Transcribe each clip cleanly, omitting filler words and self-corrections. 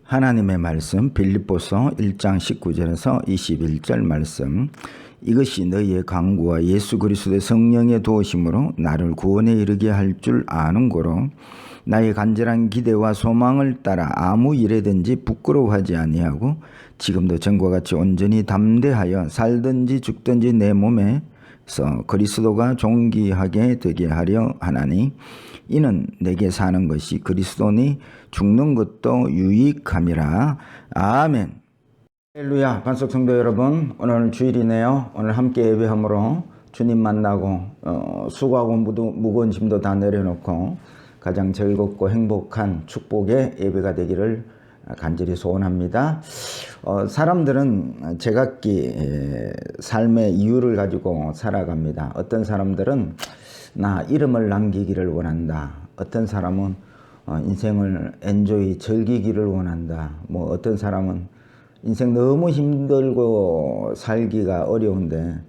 하나님의 말씀 빌립보서 1장 19절에서 21절 말씀. 이것이 너희의 강구와 예수 그리스도의 성령의 도우심으로 나를 구원에 이르게 할 줄 아는 고로 나의 간절한 기대와 소망을 따라 아무 일에든지 부끄러워하지 아니하고 지금도 전과 같이 온전히 담대하여 살든지 죽든지 내 몸에서 그리스도가 존귀하게 되게 하려 하나니 이는 내게 사는 것이 그리스도니 죽는 것도 유익함이라. 아멘. 할렐루야. 반석 성도 여러분, 오늘 주일이네요. 오늘 함께 예배함으로 주님 만나고 수고하고 무거운 짐도 다 내려놓고 가장 즐겁고 행복한 축복의 예배가 되기를 간절히 소원합니다. 사람들은 제각기 삶의 이유를 가지고 살아갑니다. 어떤 사람들은 나 이름을 남기기를 원한다. 어떤 사람은 인생을 엔조이 즐기기를 원한다. 뭐 어떤 사람은 인생 너무 힘들고 살기가 어려운데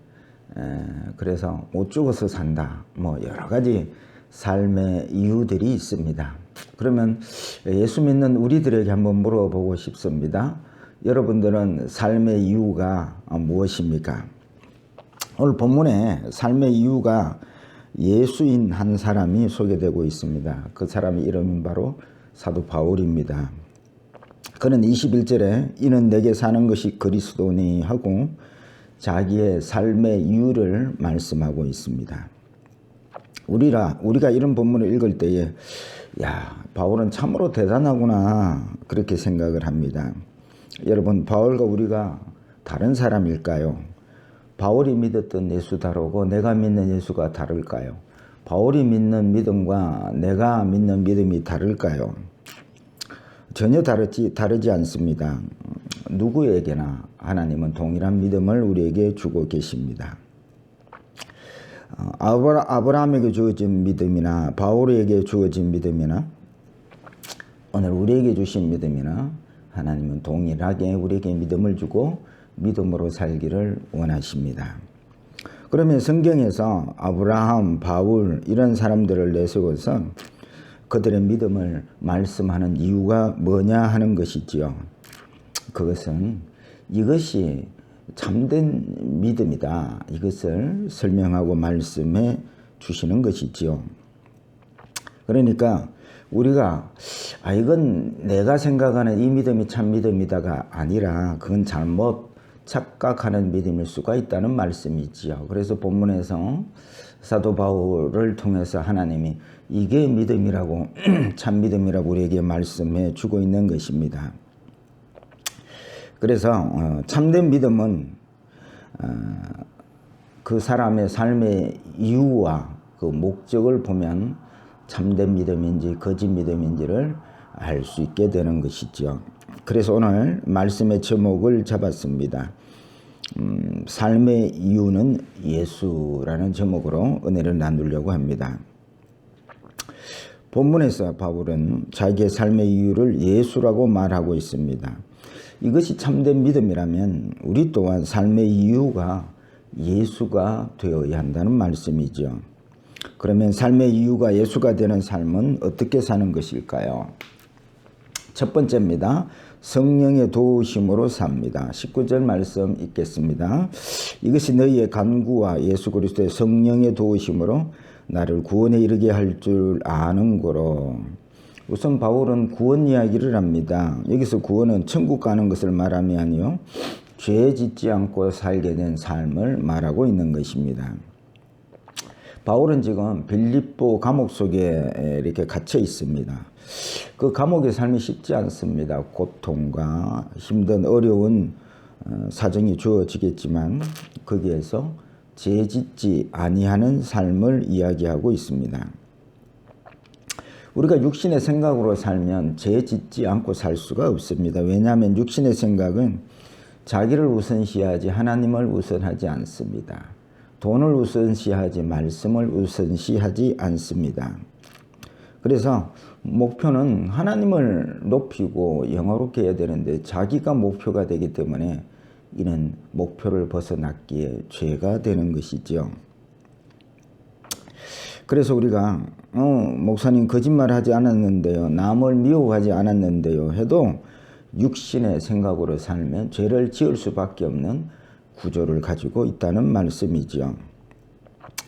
그래서 못 죽어서 산다. 뭐 여러 가지 삶의 이유들이 있습니다. 그러면 예수 믿는 우리들에게 한번 물어보고 싶습니다. 여러분들은 삶의 이유가 무엇입니까? 오늘 본문에 삶의 이유가 예수인 한 사람이 소개되고 있습니다. 그 사람의 이름은 바로 사도 바울입니다. 그는 21절에 이는 내게 사는 것이 그리스도니 하고 자기의 삶의 이유를 말씀하고 있습니다. 우리가 이런 본문을 읽을 때에 야, 바울은 참으로 대단하구나 그렇게 생각을 합니다. 여러분, 바울과 우리가 다른 사람일까요? 바울이 믿었던 예수 다르고 내가 믿는 예수가 다를까요? 바울이 믿는 믿음과 내가 믿는 믿음이 다를까요? 전혀 다르지 않습니다. 누구에게나 하나님은 동일한 믿음을 우리에게 주고 계십니다. 아브라함에게 주어진 믿음이나 바울에게 주어진 믿음이나 오늘 우리에게 주신 믿음이나 하나님은 동일하게 우리에게 믿음을 주고 믿음으로 살기를 원하십니다. 그러면 성경에서 아브라함, 바울 이런 사람들을 내세워서 그들의 믿음을 말씀하는 이유가 뭐냐 하는 것이지요. 그것은 이것이 참된 믿음이다. 이것을 설명하고 말씀해 주시는 것이지요. 그러니까 우리가 이건 내가 생각하는 이 믿음이 참 믿음이다가 아니라 그건 잘못 착각하는 믿음일 수가 있다는 말씀이지요. 그래서 본문에서 사도 바울을 통해서 하나님이 이게 믿음이라고 참 믿음이라고 우리에게 말씀해 주고 있는 것입니다. 그래서 참된 믿음은 그 사람의 삶의 이유와 그 목적을 보면 참된 믿음인지 거짓 믿음인지를 알 수 있게 되는 것이죠. 그래서 오늘 말씀의 제목을 잡았습니다. 삶의 이유는 예수라는 제목으로 은혜를 나누려고 합니다. 본문에서 바울은 자기의 삶의 이유를 예수라고 말하고 있습니다. 이것이 참된 믿음이라면 우리 또한 삶의 이유가 예수가 되어야 한다는 말씀이죠. 그러면 삶의 이유가 예수가 되는 삶은 어떻게 사는 것일까요? 첫 번째입니다. 성령의 도우심으로 삽니다. 19절 말씀 읽겠습니다. 이것이 너희의 간구와 예수 그리스도의 성령의 도우심으로 나를 구원에 이르게 할 줄 아는 고로. 우선 바울은 구원 이야기를 합니다. 여기서 구원은 천국 가는 것을 말함이 아니요 죄 짓지 않고 살게 된 삶을 말하고 있는 것입니다. 바울은 지금 빌립보 감옥 속에 이렇게 갇혀 있습니다. 그 감옥의 삶이 쉽지 않습니다. 고통과 힘든 어려운 사정이 주어지겠지만 거기에서 죄 짓지 아니하는 삶을 이야기하고 있습니다. 우리가 육신의 생각으로 살면 죄 짓지 않고 살 수가 없습니다. 왜냐하면 육신의 생각은 자기를 우선시하지 하나님을 우선하지 않습니다. 돈을 우선시하지 말씀을 우선시하지 않습니다. 그래서 목표는 하나님을 높이고 영화롭게 해야 되는데 자기가 목표가 되기 때문에 이는 목표를 벗어났기에 죄가 되는 것이죠. 그래서 우리가 목사님 거짓말하지 않았는데요, 남을 미워하지 않았는데요 해도 육신의 생각으로 살면 죄를 지을 수밖에 없는 구조를 가지고 있다는 말씀이지요.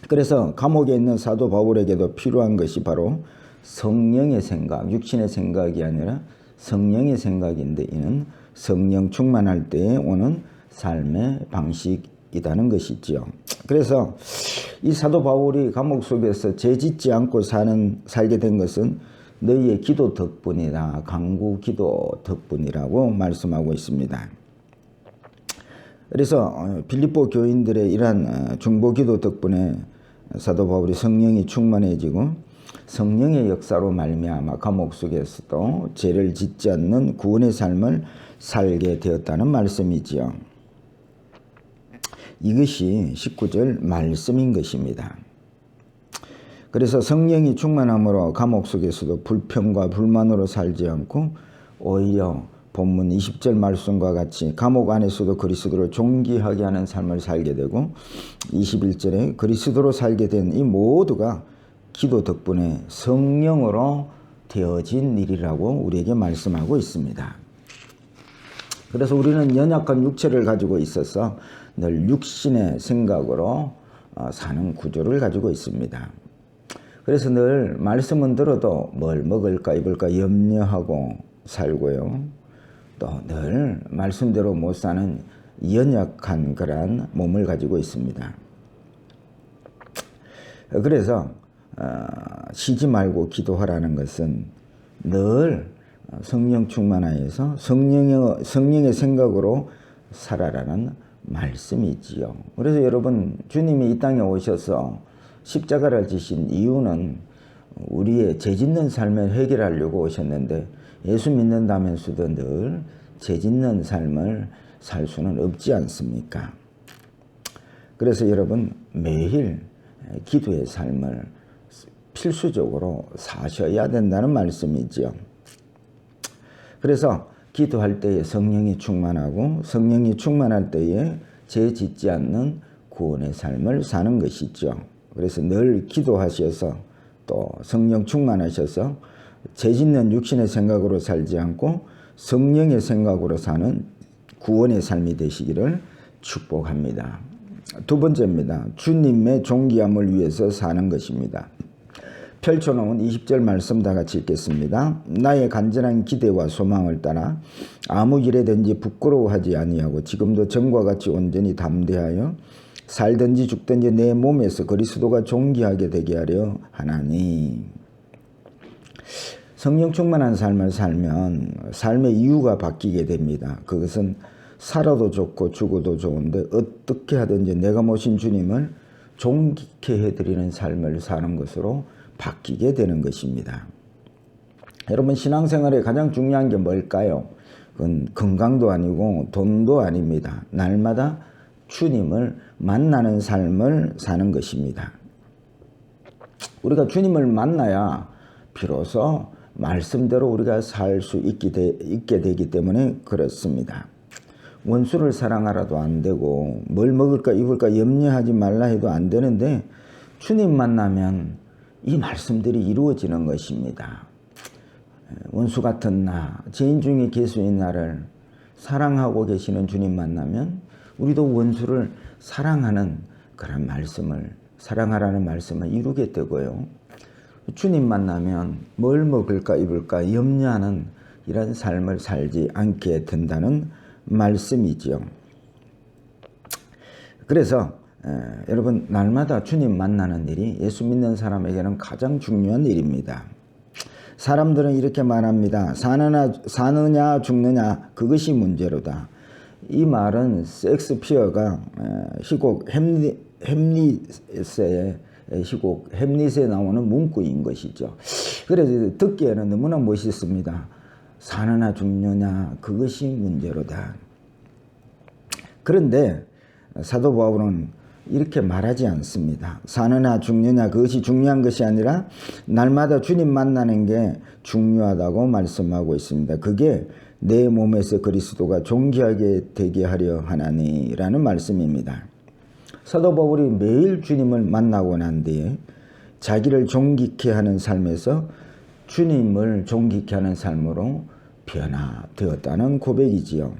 그래서 감옥에 있는 사도 바울에게도 필요한 것이 바로 성령의 생각, 육신의 생각이 아니라 성령의 생각인데, 이는 성령 충만할 때에 오는 삶의 방식이라는 것이지요. 그래서 이 사도 바울이 감옥 속에서 죄 짓지 않고 살게 된 것은 너희의 기도 덕분이다, 간구 기도 덕분이라고 말씀하고 있습니다. 그래서 빌립보 교인들의 이러한 중보 기도 덕분에 사도 바울이 성령이 충만해지고 성령의 역사로 말미암아 감옥 속에서도 죄를 짓지 않는 구원의 삶을 살게 되었다는 말씀이지요. 이것이 19절 말씀인 것입니다. 그래서 성령이 충만함으로 감옥 속에서도 불평과 불만으로 살지 않고 오히려 본문 20절 말씀과 같이 감옥 안에서도 그리스도를 존귀하게 하는 삶을 살게 되고, 21절에 그리스도로 살게 된 이 모두가 기도 덕분에 성령으로 되어진 일이라고 우리에게 말씀하고 있습니다. 그래서 우리는 연약한 육체를 가지고 있어서 늘 육신의 생각으로 사는 구조를 가지고 있습니다. 그래서 늘 말씀은 들어도 뭘 먹을까 입을까 염려하고 살고요. 또 늘 말씀대로 못 사는 연약한 그러한 몸을 가지고 있습니다. 그래서 쉬지 말고 기도하라는 것은 늘 성령 충만하여서 성령의 생각으로 살아라는 말씀이지요. 그래서 여러분, 주님이 이 땅에 오셔서 십자가를 지신 이유는 우리의 죄 짓는 삶을 해결하려고 오셨는데, 예수 믿는다면서도 늘 죄 짓는 삶을 살 수는 없지 않습니까? 그래서 여러분, 매일 기도의 삶을 필수적으로 사셔야 된다는 말씀이지요. 그래서 기도할 때에 성령이 충만하고, 성령이 충만할 때에 죄 짓지 않는 구원의 삶을 사는 것이죠. 그래서 늘 기도하셔서 또 성령 충만하셔서 죄 짓는 육신의 생각으로 살지 않고 성령의 생각으로 사는 구원의 삶이 되시기를 축복합니다. 두 번째입니다. 주님의 존귀함을 위해서 사는 것입니다. 펼쳐놓은 20절 말씀 다 같이 읽겠습니다. 나의 간절한 기대와 소망을 따라 아무 일에든지 부끄러워하지 아니하고 지금도 전과 같이 온전히 담대하여 살든지 죽든지 내 몸에서 그리스도가 존귀하게 되게 하려 하나니. 성령 충만한 삶을 살면 삶의 이유가 바뀌게 됩니다. 그것은 살아도 좋고 죽어도 좋은데 어떻게 하든지 내가 모신 주님을 존귀케 해드리는 삶을 사는 것으로 바뀌게 되는 것입니다. 여러분, 신앙생활에 가장 중요한 게 뭘까요? 그건 건강도 아니고 돈도 아닙니다. 날마다 주님을 만나는 삶을 사는 것입니다. 우리가 주님을 만나야 비로소 말씀대로 우리가 살 수 있게 되기 때문에 그렇습니다. 원수를 사랑하라도 안 되고 뭘 먹을까 입을까 염려하지 말라 해도 안 되는데, 주님 만나면 이 말씀들이 이루어지는 것입니다. 원수 같은 나, 죄인 중에 괴수인 나를 사랑하고 계시는 주님 만나면 우리도 원수를 사랑하는 그런 말씀을, 사랑하라는 말씀을 이루게 되고요. 주님 만나면 뭘 먹을까 입을까 염려하는 이런 삶을 살지 않게 된다는 말씀이죠. 그래서 여러분, 날마다 주님 만나는 일이 예수 믿는 사람에게는 가장 중요한 일입니다. 사람들은 이렇게 말합니다. 사느냐 죽느냐 그것이 문제로다. 이 말은 섹스피어가 희곡 햄릿의 희곡 햄릿에 나오는 문구인 것이죠. 그래서 듣기에는 너무나 멋있습니다. 사느냐 죽느냐 그것이 문제로다. 그런데 사도 바울은 이렇게 말하지 않습니다. 사느냐 죽느냐 그것이 중요한 것이 아니라 날마다 주님 만나는 게 중요하다고 말씀하고 있습니다. 그게 내 몸에서 그리스도가 존귀하게 되게 하려 하나니라는 말씀입니다. 사도 바울이 매일 주님을 만나고 난 뒤에 자기를 존귀케 하는 삶에서 주님을 존귀케 하는 삶으로 변화되었다는 고백이지요.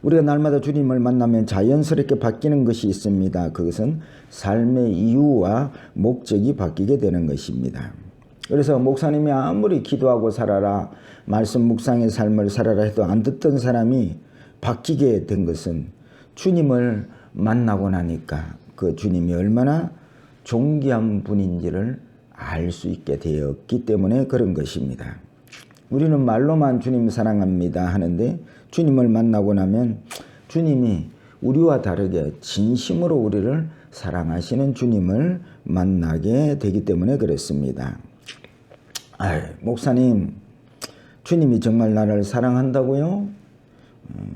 우리가 날마다 주님을 만나면 자연스럽게 바뀌는 것이 있습니다. 그것은 삶의 이유와 목적이 바뀌게 되는 것입니다. 그래서 목사님이 아무리 기도하고 살아라, 말씀 묵상의 삶을 살아라 해도 안 듣던 사람이 바뀌게 된 것은 주님을 만나고 나니까 그 주님이 얼마나 존귀한 분인지를 알 수 있게 되었기 때문에 그런 것입니다. 우리는 말로만 주님 사랑합니다 하는데 주님을 만나고 나면 주님이 우리와 다르게 진심으로 우리를 사랑하시는 주님을 만나게 되기 때문에 그렇습니다. 목사님, 주님이 정말 나를 사랑한다고요?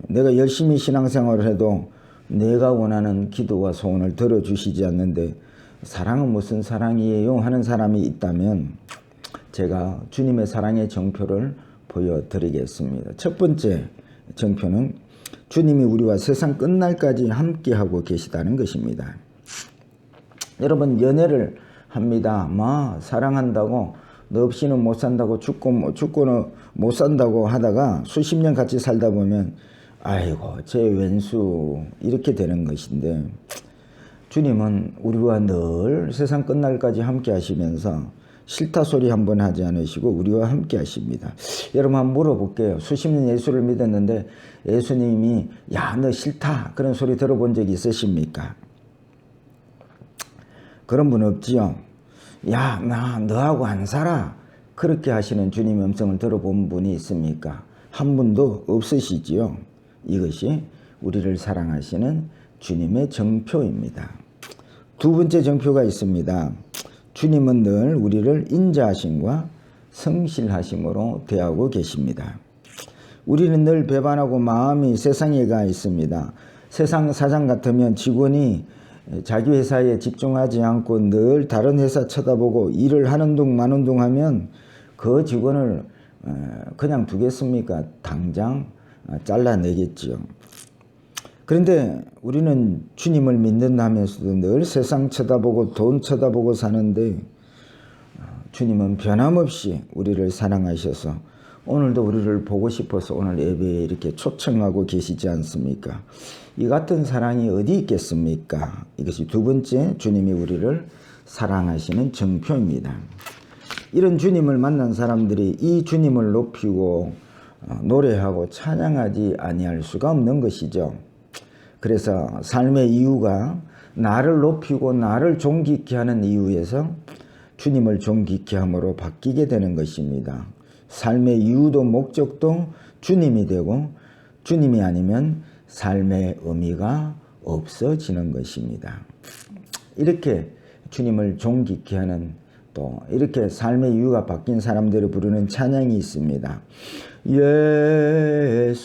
내가 열심히 신앙생활을 해도 내가 원하는 기도와 소원을 들어주시지 않는데 사랑은 무슨 사랑이에요? 하는 사람이 있다면 제가 주님의 사랑의 정표를 보여드리겠습니다. 첫 번째 정표는 주님이 우리와 세상 끝날까지 함께하고 계시다는 것입니다. 여러분, 연애를 합니다. 사랑한다고 너 없이는 못 산다고 죽고는 못 산다고 하다가 수십 년 같이 살다 보면 아이고 제 왼수 이렇게 되는 것인데, 주님은 우리와 늘 세상 끝날까지 함께 하시면서 싫다 소리 한번 하지 않으시고 우리와 함께 하십니다. 여러분 한번 물어볼게요. 수십 년 예수를 믿었는데 예수님이 야, 너 싫다 그런 소리 들어본 적 있으십니까? 그런 분 없지요. 야, 나 너하고 안 살아 그렇게 하시는 주님의 음성을 들어본 분이 있습니까? 한 분도 없으시지요. 이것이 우리를 사랑하시는 주님의 정표입니다. 두 번째 정표가 있습니다. 주님은 늘 우리를 인자하심과 성실하심으로 대하고 계십니다. 우리는 늘 배반하고 마음이 세상에 가 있습니다. 세상 사장 같으면 직원이 자기 회사에 집중하지 않고 늘 다른 회사 쳐다보고 일을 하는 둥 마는 둥 하면 그 직원을 그냥 두겠습니까? 당장 잘라내겠지요. 그런데 우리는 주님을 믿는다면서도 늘 세상 쳐다보고 돈 쳐다보고 사는데 주님은 변함없이 우리를 사랑하셔서 오늘도 우리를 보고 싶어서 오늘 예배에 이렇게 초청하고 계시지 않습니까? 이 같은 사랑이 어디 있겠습니까? 이것이 두 번째 주님이 우리를 사랑하시는 정표입니다. 이런 주님을 만난 사람들이 이 주님을 높이고 노래하고 찬양하지 아니할 수가 없는 것이죠. 그래서 삶의 이유가 나를 높이고 나를 존귀케 하는 이유에서 주님을 존귀케 함으로 바뀌게 되는 것입니다. 삶의 이유도 목적도 주님이 되고 주님이 아니면 삶의 의미가 없어지는 것입니다. 이렇게 주님을 존귀케 하는 또 이렇게 삶의 이유가 바뀐 사람들을 부르는 찬양이 있습니다. 예수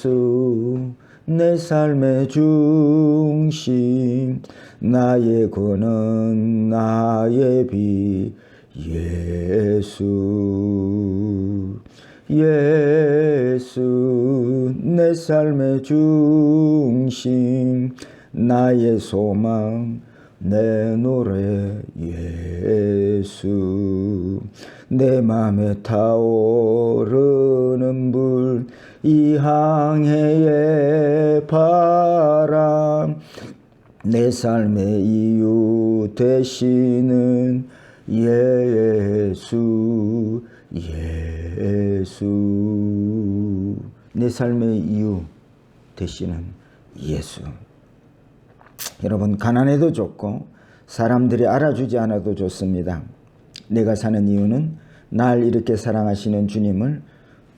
내 삶의 중심 나의 근원 나의 빛 예수 예수 내 삶의 중심 나의 소망 내 노래 예수 내 맘에 타오르는 불 이 항해의 바람 내 삶의 이유 되시는 예수 예수 내 삶의 이유 되시는 예수. 여러분, 가난해도 좋고 사람들이 알아주지 않아도 좋습니다. 내가 사는 이유는 날 이렇게 사랑하시는 주님을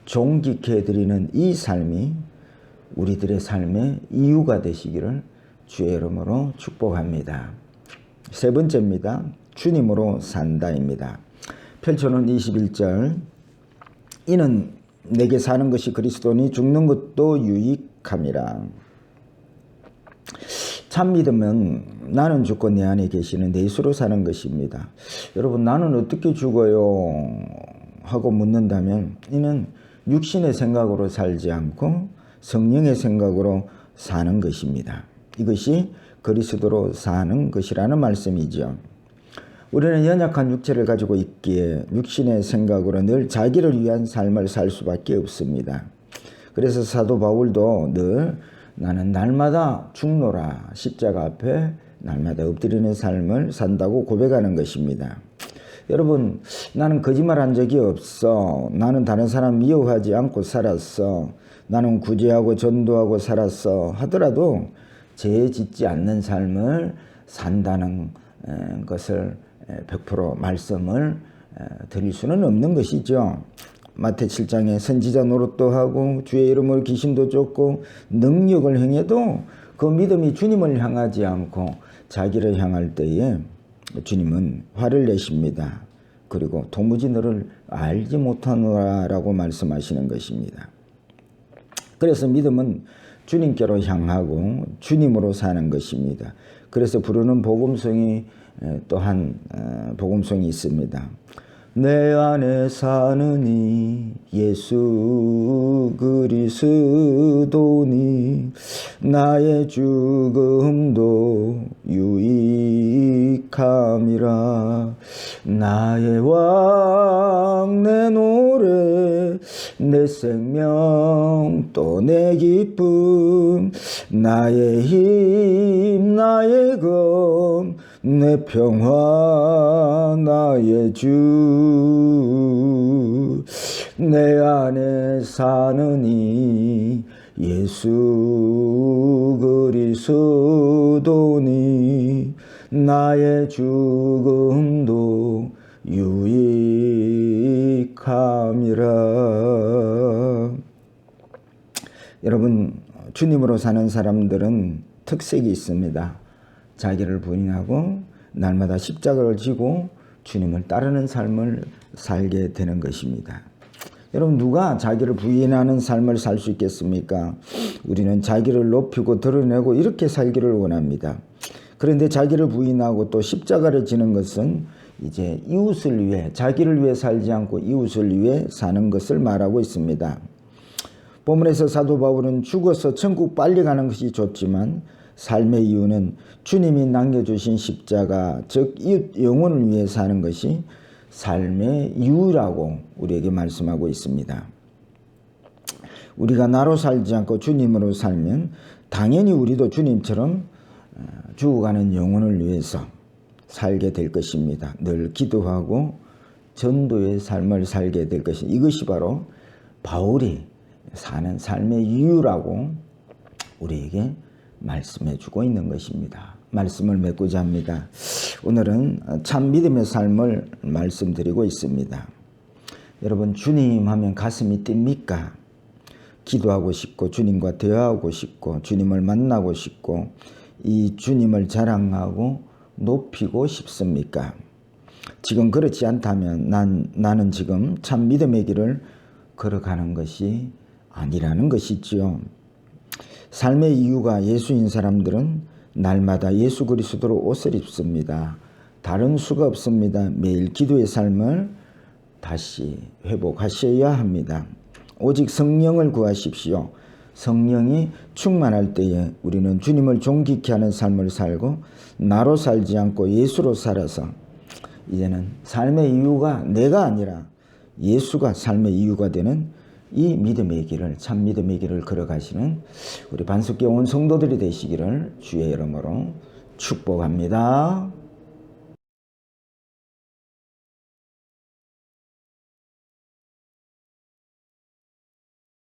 존귀케 해드리는 이 삶이 우리들의 삶의 이유가 되시기를 주의 이름으로 축복합니다. 세 번째입니다. 주님으로 산다입니다. 펼쳐놓은 21절 이는 내게 사는 것이 그리스도니 죽는 것도 유익함이라. 참 믿음은 나는 죽고 내 안에 계시는 예수로 사는 것입니다. 여러분, 나는 어떻게 죽어요? 하고 묻는다면 이는 육신의 생각으로 살지 않고 성령의 생각으로 사는 것입니다. 이것이 그리스도로 사는 것이라는 말씀이죠. 우리는 연약한 육체를 가지고 있기에 육신의 생각으로 늘 자기를 위한 삶을 살 수밖에 없습니다. 그래서 사도 바울도 늘 나는 날마다 죽노라 십자가 앞에 날마다 엎드리는 삶을 산다고 고백하는 것입니다. 여러분, 나는 거짓말한 적이 없어. 나는 다른 사람 미워하지 않고 살았어. 나는 구제하고 전도하고 살았어. 하더라도 죄 짓지 않는 삶을 산다는 것을 100% 말씀을 드릴 수는 없는 것이죠. 마태 7장에 선지자 노릇도 하고 주의 이름으로 귀신도 쫓고 능력을 행해도 그 믿음이 주님을 향하지 않고 자기를 향할 때에 주님은 화를 내십니다. 그리고 도무지 너를 알지 못하노라라고 말씀하시는 것입니다. 그래서 믿음은 주님께로 향하고 주님으로 사는 것입니다. 그래서 부르는 복음성이 또한 복음성이 있습니다. 내 안에 사느니 예수 그리스도니 나의 죽음도 유익함이라. 나의 왕 내 노래 내 생명 또 내 기쁨 나의 힘 나의 검 내 평화 나의 주 내 안에 사느니 예수 그리스도니 나의 죽음도 유익함이라. 여러분, 주님으로 사는 사람들은 특색이 있습니다. 자기를 부인하고 날마다 십자가를 지고 주님을 따르는 삶을 살게 되는 것입니다. 여러분, 누가 자기를 부인하는 삶을 살 수 있겠습니까? 우리는 자기를 높이고 드러내고 이렇게 살기를 원합니다. 그런데 자기를 부인하고 또 십자가를 지는 것은 이제 이웃을 위해, 자기를 위해 살지 않고 이웃을 위해 사는 것을 말하고 있습니다. 본문에서 사도 바울은 죽어서 천국 빨리 가는 것이 좋지만 삶의 이유는 주님이 남겨주신 십자가, 즉 이웃 영혼을 위해 사는 것이 삶의 이유라고 우리에게 말씀하고 있습니다. 우리가 나로 살지 않고 주님으로 살면 당연히 우리도 주님처럼 죽어가는 영혼을 위해서 살게 될 것입니다. 늘 기도하고 전도의 삶을 살게 될 것입니다. 이것이 바로 바울이 사는 삶의 이유라고 우리에게 말씀해 주고 있는 것입니다. 말씀을 맺고자 합니다. 오늘은 참 믿음의 삶을 말씀드리고 있습니다. 여러분, 주님 하면 가슴이 뜁니까? 기도하고 싶고 주님과 대화하고 싶고 주님을 만나고 싶고 이 주님을 자랑하고 높이고 싶습니까? 지금 그렇지 않다면 나는 지금 참 믿음의 길을 걸어가는 것이 아니라는 것이지요. 삶의 이유가 예수인 사람들은 날마다 예수 그리스도로 옷을 입습니다. 다른 수가 없습니다. 매일 기도의 삶을 다시 회복하셔야 합니다. 오직 성령을 구하십시오. 성령이 충만할 때에 우리는 주님을 존귀케 하는 삶을 살고 나로 살지 않고 예수로 살아서 이제는 삶의 이유가 내가 아니라 예수가 삶의 이유가 되는 이 믿음의 길을, 참 믿음의 길을 걸어가시는 우리 반석교회 온 성도들이 되시기를 주의 이름으로 축복합니다.